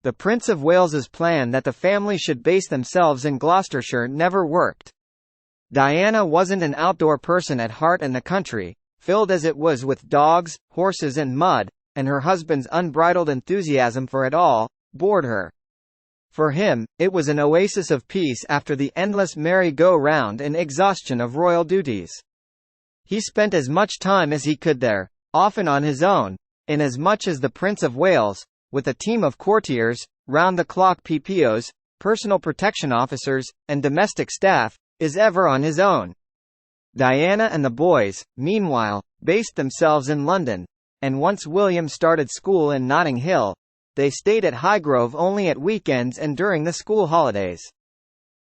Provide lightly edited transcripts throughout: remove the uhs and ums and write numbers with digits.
The Prince of Wales's plan that the family should base themselves in Gloucestershire never worked. Diana wasn't an outdoor person at heart, and the country, filled as it was with dogs, horses and mud, and her husband's unbridled enthusiasm for it all, bored her. For him, it was an oasis of peace after the endless merry-go-round and exhaustion of royal duties. He spent as much time as he could there, often on his own, inasmuch as the Prince of Wales, with a team of courtiers, round-the-clock PPOs, personal protection officers, and domestic staff, is ever on his own. Diana and the boys, meanwhile, based themselves in London, and once William started school in Notting Hill, they stayed at Highgrove only at weekends and during the school holidays.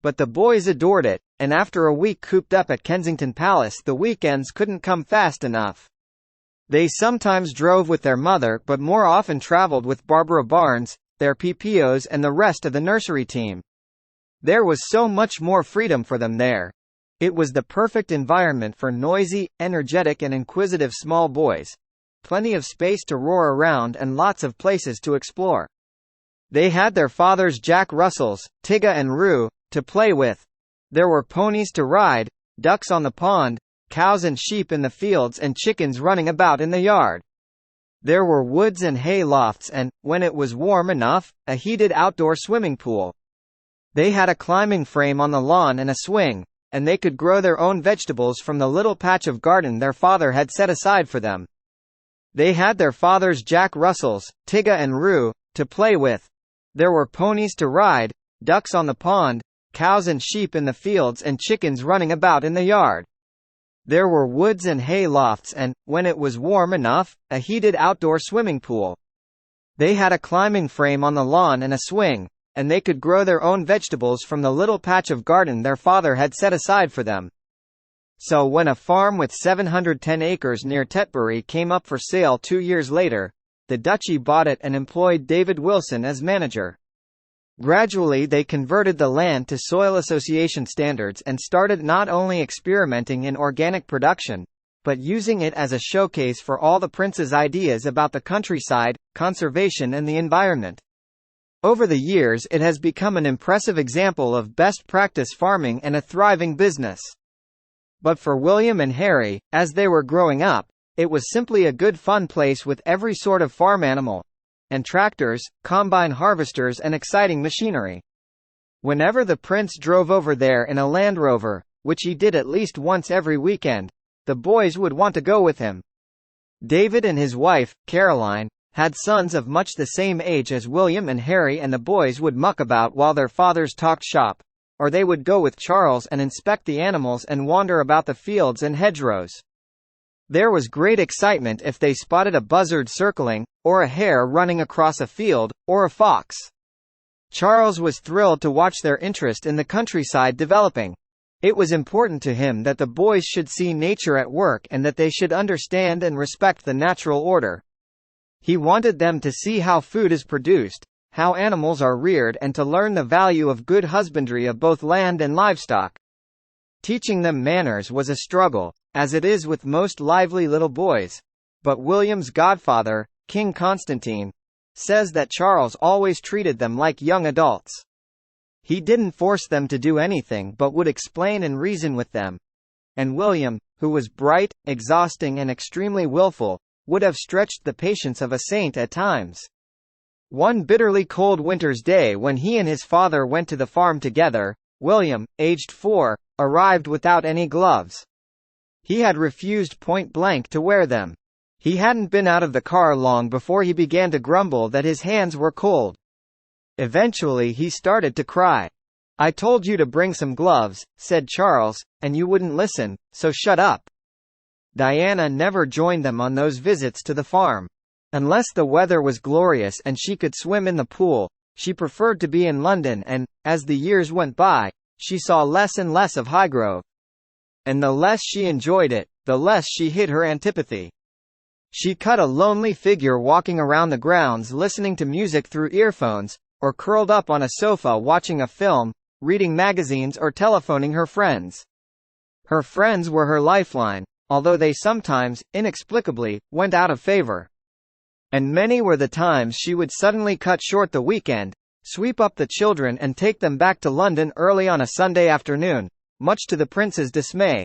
But the boys adored it, and after a week cooped up at Kensington Palace, the weekends couldn't come fast enough. They sometimes drove with their mother, but more often travelled with Barbara Barnes, their PPOs and the rest of the nursery team. There was so much more freedom for them there. It was the perfect environment for noisy, energetic and inquisitive small boys. Plenty of space to roar around and lots of places to explore. They had their father's Jack Russells, Tigga and Roo, to play with. There were ponies to ride, ducks on the pond, cows and sheep in the fields and chickens running about in the yard. There were woods and hay lofts and, when it was warm enough, a heated outdoor swimming pool. They had a climbing frame on the lawn and a swing, and they could grow their own vegetables from the little patch of garden their father had set aside for them. They had their father's Jack Russells, Tigga and Roo, to play with. There were ponies to ride, ducks on the pond, cows and sheep in the fields and chickens running about in the yard. There were woods and hay lofts and, when it was warm enough, a heated outdoor swimming pool. They had a climbing frame on the lawn and a swing, and they could grow their own vegetables from the little patch of garden their father had set aside for them. So when a farm with 710 acres near Tetbury came up for sale 2 years later, the duchy bought it and employed David Wilson as manager. Gradually they converted the land to soil association standards and started not only experimenting in organic production, but using it as a showcase for all the prince's ideas about the countryside, conservation and the environment. Over the years it has become an impressive example of best practice farming and a thriving business. But for William and Harry, as they were growing up, it was simply a good fun place with every sort of farm animal, and tractors, combine harvesters and exciting machinery. Whenever the prince drove over there in a Land Rover, which he did at least once every weekend, the boys would want to go with him. David and his wife, Caroline, had sons of much the same age as William and Harry, and the boys would muck about while their fathers talked shop, or they would go with Charles and inspect the animals and wander about the fields and hedgerows. There was great excitement if they spotted a buzzard circling, or a hare running across a field, or a fox. Charles was thrilled to watch their interest in the countryside developing. It was important to him that the boys should see nature at work and that they should understand and respect the natural order. He wanted them to see how food is produced, how animals are reared, and to learn the value of good husbandry of both land and livestock. Teaching them manners was a struggle, as it is with most lively little boys. But William's godfather, King Constantine, says that Charles always treated them like young adults. He didn't force them to do anything but would explain and reason with them. And William, who was bright, exhausting and extremely willful, would have stretched the patience of a saint at times. One bitterly cold winter's day when he and his father went to the farm together, William, aged 4, arrived without any gloves. He had refused point blank to wear them. He hadn't been out of the car long before he began to grumble that his hands were cold. Eventually he started to cry. "I told you to bring some gloves," said Charles, "and you wouldn't listen, so shut up." Diana never joined them on those visits to the farm. Unless the weather was glorious and she could swim in the pool, she preferred to be in London, and, as the years went by, she saw less and less of Highgrove. And the less she enjoyed it, the less she hid her antipathy. She cut a lonely figure walking around the grounds listening to music through earphones, or curled up on a sofa watching a film, reading magazines or telephoning her friends. Her friends were her lifeline, although they sometimes, inexplicably, went out of favor. And many were the times she would suddenly cut short the weekend, sweep up the children and take them back to London early on a Sunday afternoon, much to the prince's dismay.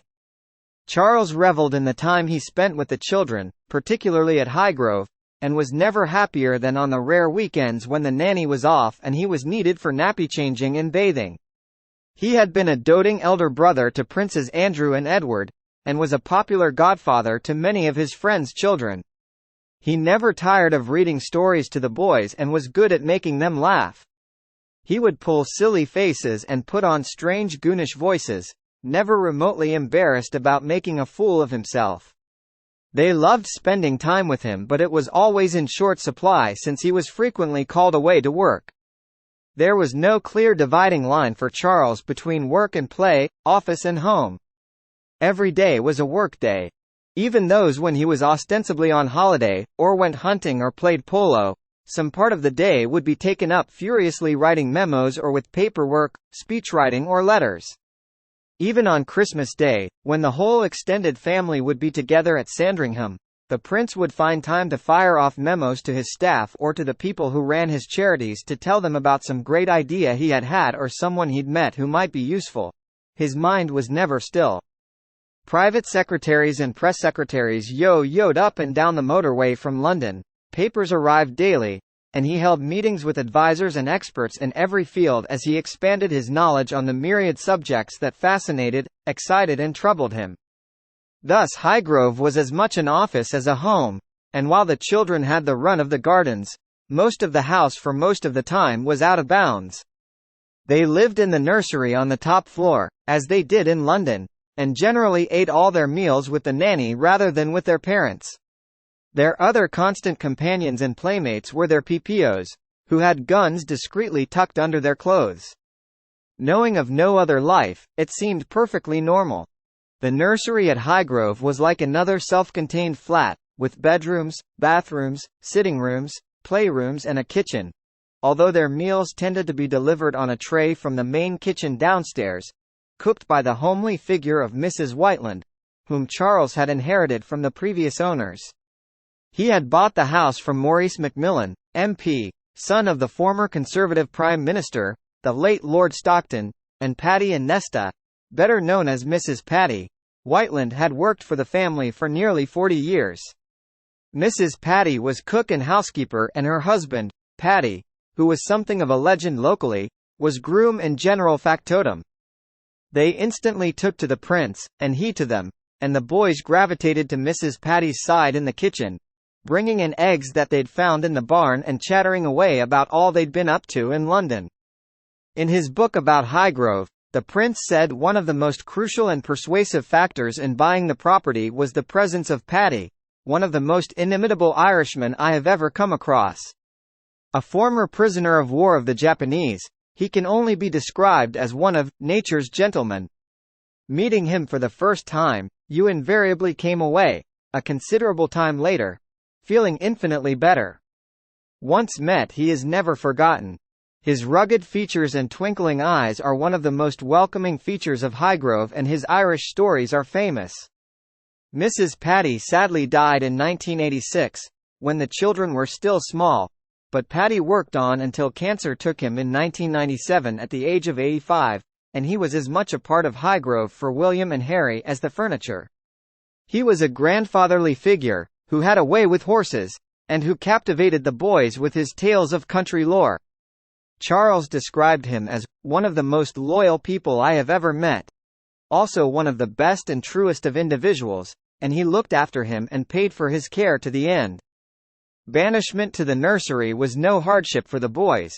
Charles revelled in the time he spent with the children, particularly at Highgrove, and was never happier than on the rare weekends when the nanny was off and he was needed for nappy changing and bathing. He had been a doting elder brother to Princes Andrew and Edward, and was a popular godfather to many of his friends' children. He never tired of reading stories to the boys and was good at making them laugh. He would pull silly faces and put on strange goonish voices, never remotely embarrassed about making a fool of himself. They loved spending time with him, but it was always in short supply since he was frequently called away to work. There was no clear dividing line for Charles between work and play, office and home. Every day was a work day. Even those when he was ostensibly on holiday, or went hunting or played polo, some part of the day would be taken up furiously writing memos or with paperwork, speechwriting or letters. Even on Christmas Day, when the whole extended family would be together at Sandringham, the prince would find time to fire off memos to his staff or to the people who ran his charities to tell them about some great idea he had had or someone he'd met who might be useful. His mind was never still. Private secretaries and press secretaries yo-yoed up and down the motorway from London, papers arrived daily, and he held meetings with advisors and experts in every field as he expanded his knowledge on the myriad subjects that fascinated, excited and troubled him. Thus Highgrove was as much an office as a home, and while the children had the run of the gardens, most of the house for most of the time was out of bounds. They lived in the nursery on the top floor, as they did in London, and generally ate all their meals with the nanny rather than with their parents. Their other constant companions and playmates were their PPOs, who had guns discreetly tucked under their clothes. Knowing of no other life, it seemed perfectly normal. The nursery at Highgrove was like another self-contained flat, with bedrooms, bathrooms, sitting rooms, playrooms and a kitchen. Although their meals tended to be delivered on a tray from the main kitchen downstairs, cooked by the homely figure of Mrs. Whiteland, whom Charles had inherited from the previous owners. He had bought the house from Maurice Macmillan, MP, son of the former Conservative Prime Minister, the late Lord Stockton, and Patty and Nesta, better known as Mrs. Patty, Whiteland had worked for the family for nearly 40 years. Mrs. Patty was cook and housekeeper and her husband, Paddy, who was something of a legend locally, was groom and general factotum. They instantly took to the prince, and he to them, and the boys gravitated to Mrs. Patty's side in the kitchen, bringing in eggs that they'd found in the barn and chattering away about all they'd been up to in London. In his book about Highgrove, the prince said one of the most crucial and persuasive factors in buying the property was the presence of Paddy, one of the most inimitable Irishmen I have ever come across. A former prisoner of war of the Japanese, he can only be described as one of nature's gentlemen. Meeting him for the first time, you invariably came away, a considerable time later, feeling infinitely better. Once met, he is never forgotten. His rugged features and twinkling eyes are one of the most welcoming features of Highgrove, and his Irish stories are famous. Mrs. Patty sadly died in 1986, when the children were still small, but Paddy worked on until cancer took him in 1997 at the age of 85, and he was as much a part of Highgrove for William and Harry as the furniture. He was a grandfatherly figure, who had a way with horses, and who captivated the boys with his tales of country lore. Charles described him as one of the most loyal people I have ever met. Also one of the best and truest of individuals, and he looked after him and paid for his care to the end. Banishment to the nursery was no hardship for the boys.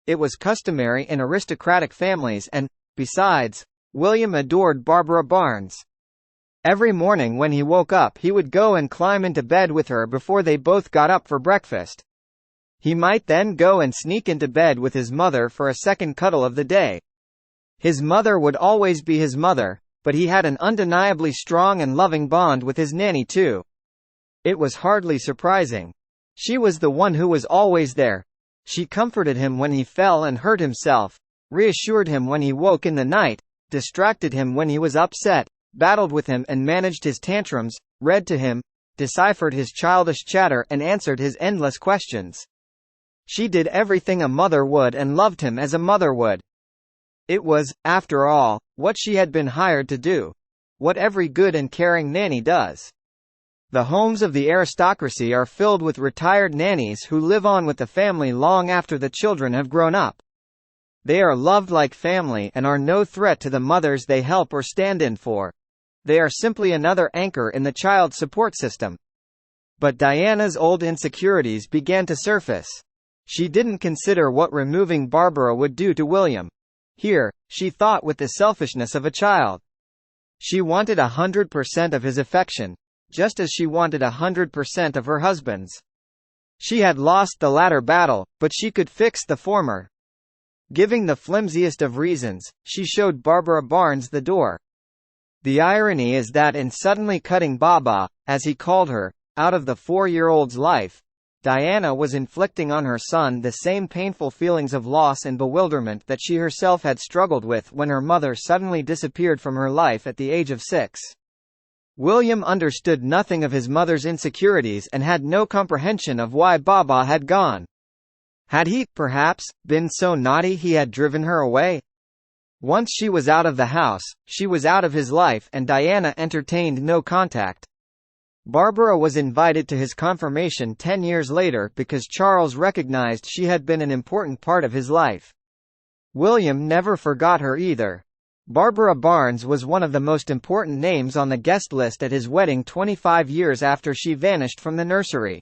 It was customary in aristocratic families and, besides, William adored Barbara Barnes. Every morning when he woke up he would go and climb into bed with her before they both got up for breakfast. He might then go and sneak into bed with his mother for a second cuddle of the day. His mother would always be his mother, but he had an undeniably strong and loving bond with his nanny too. It was hardly surprising. She was the one who was always there. She comforted him when he fell and hurt himself, reassured him when he woke in the night, distracted him when he was upset, battled with him and managed his tantrums, read to him, deciphered his childish chatter and answered his endless questions. She did everything a mother would and loved him as a mother would. It was, after all, what she had been hired to do. What every good and caring nanny does. The homes of the aristocracy are filled with retired nannies who live on with the family long after the children have grown up. They are loved like family and are no threat to the mothers they help or stand in for. They are simply another anchor in the child support system. But Diana's old insecurities began to surface. She didn't consider what removing Barbara would do to William. Here, she thought with the selfishness of a child. She wanted 100% of his affection, just as she wanted 100% of her husband's. She had lost the latter battle, but she could fix the former. Giving the flimsiest of reasons, she showed Barbara Barnes the door. The irony is that in suddenly cutting Baba, as he called her, out of the 4-year-old's life, Diana was inflicting on her son the same painful feelings of loss and bewilderment that she herself had struggled with when her mother suddenly disappeared from her life at the age of 6. William understood nothing of his mother's insecurities and had no comprehension of why Baba had gone. Had he, perhaps, been so naughty he had driven her away? Once she was out of the house, she was out of his life and Diana entertained no contact. Barbara was invited to his confirmation 10 years later because Charles recognized she had been an important part of his life. William never forgot her either. Barbara Barnes was one of the most important names on the guest list at his wedding 25 years after she vanished from the nursery.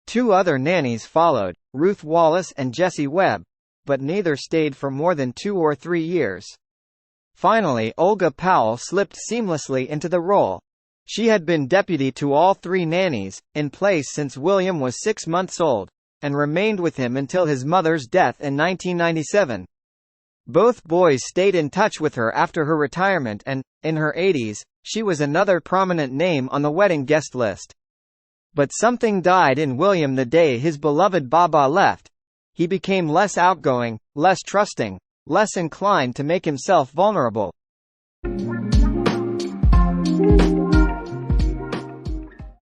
2 other nannies followed, Ruth Wallace and Jessie Webb, but neither stayed for more than 2 or 3 years. Finally, Olga Powell slipped seamlessly into the role. She had been deputy to all 3 nannies, in place since William was 6 months old, and remained with him until his mother's death in 1997. Both boys stayed in touch with her after her retirement and, in her 80s, she was another prominent name on the wedding guest list. But something died in William the day his beloved Baba left. He became less outgoing, less trusting, less inclined to make himself vulnerable.